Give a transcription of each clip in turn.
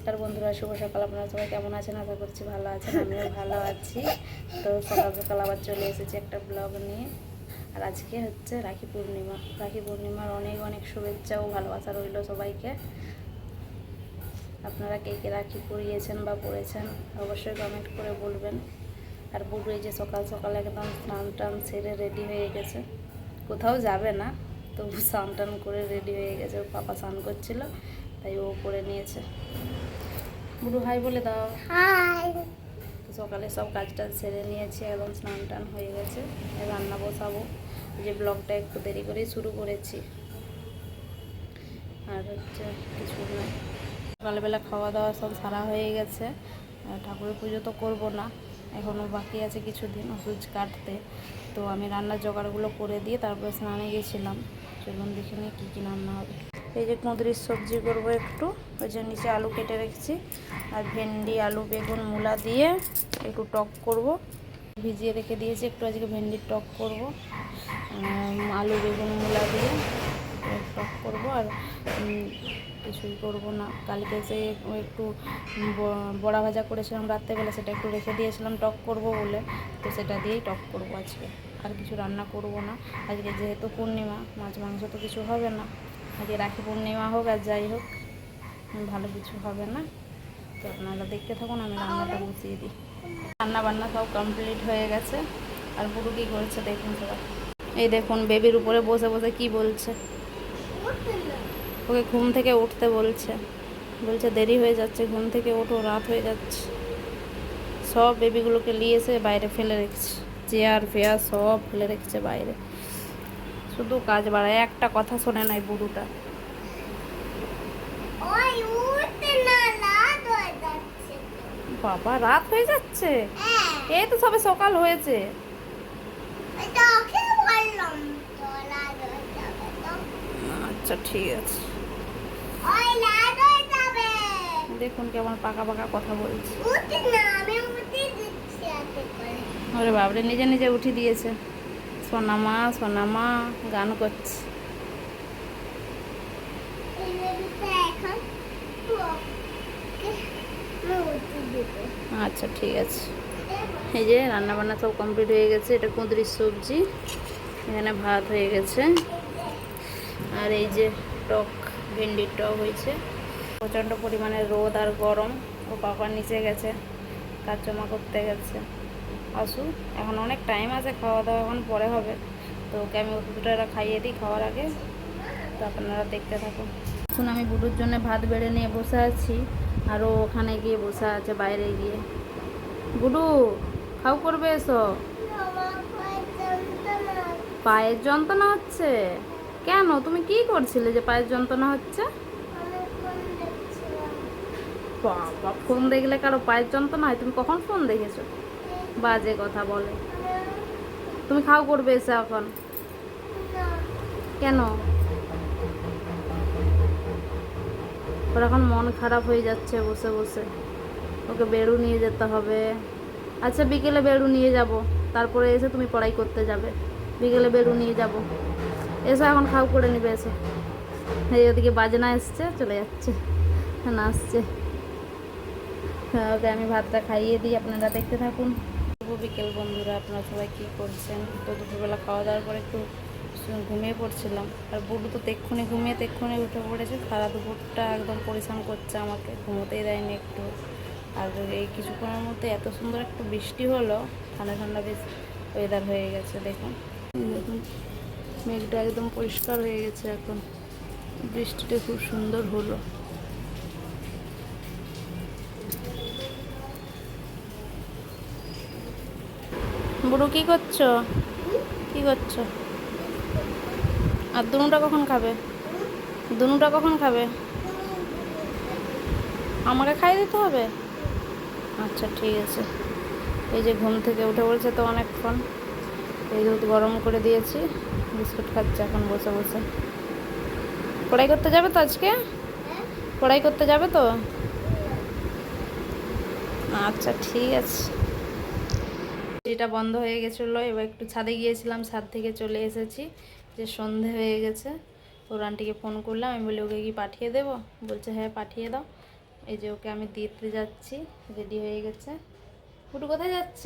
নমস্কার বন্ধুরা, শুভ সকাল। আপনারা সবাই কেমন আছেন? আশা করছি ভালো আছেন, আমিও ভালো আছি। তো সকাল সকাল আবার চলে এসেছি একটা ব্লগ নিয়ে। আর আজকে হচ্ছে রাখি পূর্ণিমা। রাখি পূর্ণিমার অনেক অনেক শুভেচ্ছা ও ভালোবাসা রইল সবাইকে। আপনারা কে কে রাখি পরিয়েছেন বা পড়েছেন অবশ্যই কমেন্ট করে বলবেন। আর বুড়ো এই যে সকাল সকাল একদম স্নান টান সেরে রেডি হয়ে গেছে, কোথাও যাবে না তবু স্নান টান করে রেডি হয়ে গেছে। ওর পাপা স্নান করছিল তাই ও করে নিয়েছে। বুড়ো হাই বলে দাও। হাই। তো সকালে সব কাজ টাজ সেরে নিয়েছি, একদম স্নান টান হয়ে গেছে। রান্না বসাবো, যে ব্লগটা একটু দেরি করেই শুরু করেছি। আর হচ্ছে কিছু না, সকালবেলা খাওয়া দাওয়া সব সারা হয়ে গেছে। ঠাকুরের পুজো তো করবো না, এখনও বাকি আছে কিছুদিন ওষুধ কাটতে। তো আমি রান্নার জোগাড়গুলো করে দিয়ে তারপরে স্নানে গেছিলাম। চলুন দেখে নিই কী কী রান্না হবে। এই যে কুঁদরির সবজি করবো একটু, ওই যে নিচে আলু কেটে রেখেছি। আর ভেন্ডি, আলু, বেগুন, মূলা দিয়ে একটু টক করব। ভিজিয়ে রেখে দিয়েছি একটু, আজকে ভেন্ডির টক করব। আলু, বেগুন, মূলা দিয়ে টক করব। আর কিছুই করবো না। কালকে যে একটু বড়া ভাজা করেছিলাম রাত্রেবেলা, সেটা একটু রেখে দিয়েছিলাম টক করব বলে, তো সেটা দিয়েই টক করব আজকে। আর কিছু রান্না করব না আজকে, যেহেতু পূর্ণিমা, মাছ মাংস তো কিছু হবে না। আজকে রাখি পূর্ণিমা হোক আর যাই হোক, ভালো কিছু হবে না। তো আপনারা দেখতে থাকুন, আমি রান্নাটা বসিয়ে দিই। রান্না বান্না সব কমপ্লিট হয়ে গেছে। আর বুড়ো কী করেছে দেখুন সবাই। এই দেখুন বেবির উপরে বসে বসে কি বলছে। ওকে ঘুম থেকে উঠতে বলছে, বলছে দেরি হয়ে যাচ্ছে, ঘুম থেকে ওঠো, রাত হয়ে যাচ্ছে। সব বেবিগুলোকে নিয়ে এসে বাইরে ফেলে রেখেছে, চেয়ার ফেয়ার সব ফেলে রেখেছে বাইরে। শুধু কাজ বাড়ায়, একটা কথা শোনে নাই বুড়োটা। বাবা রাত হয়ে যাচ্ছে, এই তো সবে সকাল হয়েছে। আচ্ছা ঠিক আছে। দেখুন কেমন পাকা পাকা কথা বলছে। ওরে বাবরে, নিজে নিজে উঠি দিয়েছে। সোনামা সোনামা গান করছে। আচ্ছা ঠিক আছে। এই যে রান্না বান্না সব কমপ্লিট হয়ে গেছে। এটা কুঁদরির সবজি, এখানে ভাত হয়ে গেছে। আর এই যে টক, ভেন্ডির টক হয়েছে। প্রচণ্ড পরিমাণে রোদ আর গরম। ও পাপা নিচে গেছে, কাজ জমা করতে গেছে। আসু, এখন অনেক টাইম আছে, খাওয়া দাওয়া এখন পরে হবে। তো ওকে আমি ওষুধটা খাইয়ে দিই খাওয়ার আগে। তো আপনারা দেখতে থাকুন। এখন আমি বুড়োর জন্য ভাত বেড়ে নিয়ে বসে আছি, আর ও ওখানে গিয়ে বসে আছে বাইরে গিয়ে। বুড়ো খাও করবে এসো। পায়ের যন্ত্রণা হচ্ছে কেন? তুমি কি করছিলে যে পায়ের যন্ত্রণা হচ্ছে? বাবা, ফোন দেখলে কারো পায়ের যন্ত্রণা হয়? তুমি কখন ফোন দেখেছো? বাজে কথা বলে। তুমি খাও করবে এসে এখন। কেন? ওর এখন মন খারাপ হয়ে যাচ্ছে বসে বসে, ওকে বেড়ু নিয়ে যেতে হবে। আচ্ছা বিকেলে বেড়ু নিয়ে যাব, তারপরে এসে তুমি পড়াই করতে যাবে। বিকেলে বেড়ু নিয়ে যাব, এসো এখন খাও করে নিবে এসো। এই ওদিকে বাজনা এসছে, চলে যাচ্ছে, নাচছে। ওকে আমি ভাতটা খাইয়ে দিই, আপনারা দেখতে থাকুন। বিকেল বন্ধুরা, আপনারা সবাই কী করছেন? তো দুপুরবেলা খাওয়া দাওয়ার পর একটু ঘুমিয়ে পড়ছিলাম। আর বুড়ো তো তেক্ষুনি ঘুমিয়ে তেক্ষুনি উঠে পড়েছে। সারা দুপুরটা একদম পরিশ্রম করছে, আমাকে ঘুমোতেই দেয়নি একটু। আর এই কিছুক্ষণের মধ্যে এত সুন্দর একটু বৃষ্টি হলো, ঠান্ডা ঠান্ডা বেশ ওয়েদার হয়ে গেছে। দেখুন দেখুন, মেঘটা একদম পরিষ্কার হয়ে গেছে এখন, বৃষ্টিটা খুব সুন্দর হলো। বুড়ো কী করছো? কী করছো? আর দুনুটা কখন খাবে? দুনুটা কখন খাবে? আমাকে খাইয়ে দিতে হবে? আচ্ছা ঠিক আছে। এই যে ঘুম থেকে উঠে পড়েছে তো অনেকক্ষণ। এই দুধ গরম করে দিয়েছি, বিস্কুট খাচ্ছে এখন বসে বসে। পড়াই করতে যাবে তো আজকে? পড়াই করতে যাবে তো? আচ্ছা ঠিক আছে। এটা বন্ধ হয়ে গেছিলো, এবার একটু ছাদে গিয়েছিলাম, ছাদ থেকে চলে এসেছি। যে সন্ধে হয়ে গেছে। ওর আন্টিকে ফোন করলাম, আমি বলি ওকে কি পাঠিয়ে দেবো? বলছে হ্যাঁ পাঠিয়ে দাও। এই যে ওকে আমি দিতে যাচ্ছি, রেডি হয়ে গেছে। গুডু কোথায় যাচ্ছ?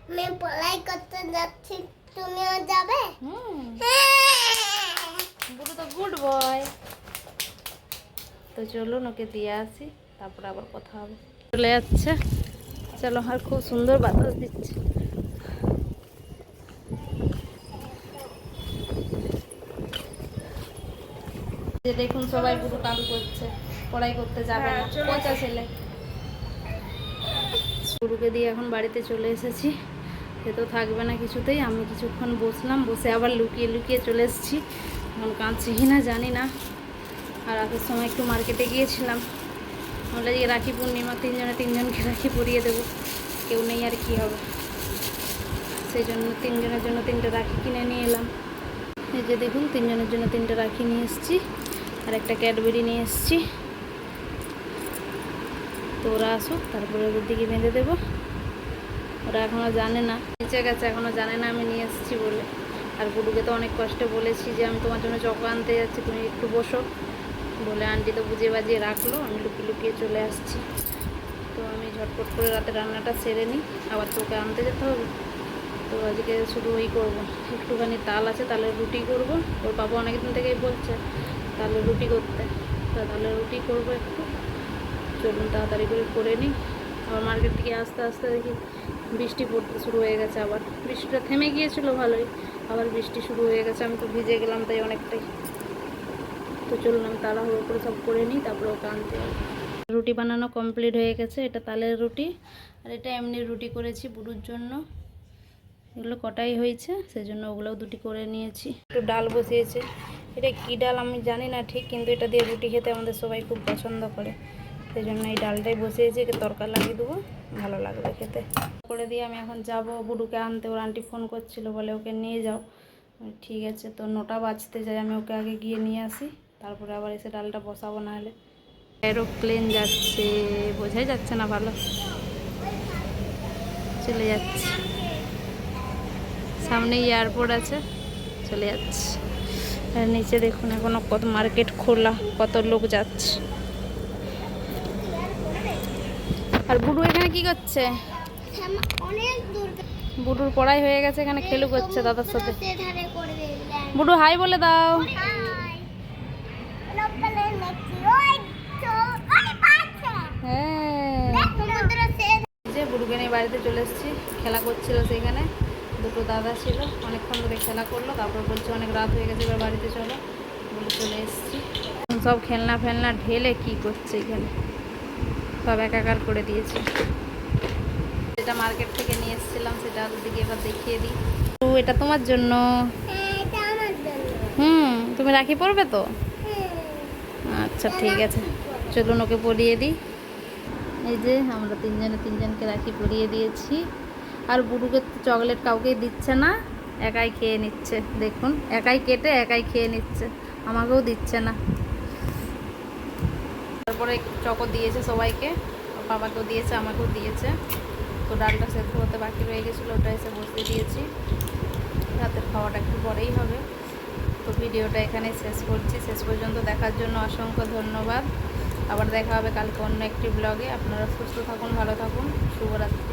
আমি পড়াই করতে যাচ্ছি, তুমিও যাবে? গুডু তো গুড বয়। তো চলুন ওকে দিয়ে আসি, তারপর আবার কথা হবে। চলে যাচ্ছে, চলো। আর খুব সুন্দর বাতাস দিচ্ছে। যে দেখুন সবাই গুরু কাম করছে, পড়াই করতে যাবে না, পচা ছেলে। গুরুকে দিয়ে এখন বাড়িতে চলে এসেছি। সে তো থাকবে না কিছুতেই। আমি কিছুক্ষণ বসলাম, বসে আবার লুকিয়ে লুকিয়ে চলে এসেছি। এখন কাঁদছে কি না জানি না। আর রাতের সময় একটু মার্কেটে গিয়েছিলাম। আমরা যে রাখি পূর্ণিমা, তিনজনকে রাখি পরিয়ে দেবো, কেউ নেই আর কি হবে। সেই জন্য তিনজনের জন্য 3টে রাখি কিনে নিয়ে এলাম। এই যে দেখুন, তিনজনের জন্য 3টে রাখি নিয়ে এসেছি, আর একটা ক্যাডবেরি নিয়ে এসেছি। তো ওরা আসুক, তারপরে ওদের দিকে বেঁধে দেবো। ওরা এখনও জানে না, নিচে গেছে, এখনও জানে না আমি নিয়ে এসেছি বলে। আর গুডুকে তো অনেক কষ্টে বলেছি যে আমি তোমার জন্য চকো আনতে যাচ্ছি, তুমি একটু বসো বলে। আন্টি তো বুঝিয়ে বাজিয়ে রাখলো, আমি লুকিয়ে লুকিয়ে চলে আসছি। তো আমি ঝটপট করে রাতে রান্নাটা সেরে নিই, আবার তোকে আনতে যেতে হবে। তো আজকে শুধু ওই করবো, একটুখানি তাল আছে, তালের রুটি করব। ওর বাবা অনেকদিন থেকেই বলছে তালের রুটি করতে, তো তালের রুটি করবো একটু। চলুন তাড়াতাড়ি করে নিই। আবার মার্কেট থেকে আস্তে আস্তে দেখি বৃষ্টি পড়তে শুরু হয়ে গেছে। আবার বৃষ্টিটা থেমে গিয়েছিল ভালোই, আবার বৃষ্টি শুরু হয়ে গেছে। আমি তো ভিজে গেলাম তাই অনেকটাই। তো চলুন আমি তাড়াহুড়ো করে সব করে নিই, তারপরে ওকে আনতে হবে। রুটি বানানো কমপ্লিট হয়ে গেছে। এটা তালের রুটি, আর এটা এমনি রুটি করেছি বুড়ুর জন্য। এগুলো কটাই হয়েছে, সেই জন্য ওগুলোও 2টি করে নিয়েছি। একটু ডাল বসিয়েছে, এটা কী ডাল আমি জানি না ঠিক, কিন্তু এটা দিয়ে রুটি খেতে আমাদের সবাই খুব পছন্দ করে। সেই জন্য এই ডালটাই বসিয়েছি, একে তরকা লাগিয়ে দেবো, ভালো লাগবে খেতে। করে দিয়ে আমি এখন যাব বুড়ুকে আনতে। ওর আন্টি ফোন করছিল, বলে ওকে নিয়ে যাও। ঠিক আছে, তো 9টা বাজতে যাই, আমি ওকে আগে গিয়ে নিয়ে আসি, তারপরে আবার এসে ডালটা বসাবো। না হলে এরোপ্লেন যাচ্ছে, বোঝাই যাচ্ছে না ভালো। চলে যাচ্ছে, সামনে এয়ারপোর্ট আছে, চলে যাচ্ছে। আর নিচে দেখুন এখনো কত মার্কেট খোলা, কত লোক যাচ্ছে। আর বুড়ু এখানে কি করছে? বুড়ুর পড়াই হয়ে গেছে, এখানে খেলু করছে দাদার সাথে। বুড়ু হাই বলে দাও। যে বুড়ুকে নিয়ে বাড়িতে চলে এসেছি, খেলা করছিল সেইখানে। 2টো দাদা ছিল, অনেকক্ষণ ধরে খেলা করলো। তারপর বলছে অনেক রাত হয়ে গেছে, এবার বাড়িতে চলো বলে চলে এসেছি। সব খেলনা ফেলনা ঢেলে কি করছে এখানে, সব একাকার করে দিয়েছে। যেটা মার্কেট থেকে নিয়ে এসেছিলাম সেটা দিকে এবার দেখিয়ে দিই। তো এটা তোমার জন্য। তুমি রাখি পরবে তো? আচ্ছা ঠিক আছে, চলুন ওকে পরিয়ে দিই। এই যে আমরা তিনজনকে রাখি পরিয়ে দিয়েছি। আর বুড়ুকে চকলেট কাউকেই দিচ্ছে না, একাই খেয়ে নিচ্ছে। দেখুন, একাই কেটে একাই খেয়ে নিচ্ছে, আমাকেও দিচ্ছে না। তারপরে চকো দিয়েছে সবাইকে, বাবাকেও দিয়েছে, আমাকেও দিয়েছে। তো ডালটা সেদ্ধ হতে বাকি রয়ে গেছিলো, ওটা এসে বসিয়ে দিয়েছি। রাতের খাওয়াটা একটু পরেই হবে। তো ভিডিওটা এখানে শেষ করছি। শেষ পর্যন্ত দেখার জন্য অসংখ্য ধন্যবাদ। আবার দেখা হবে কালকে অন্য একটি ব্লগে। আপনারা সুস্থ থাকুন, ভালো থাকুন, শুভরাত্রি।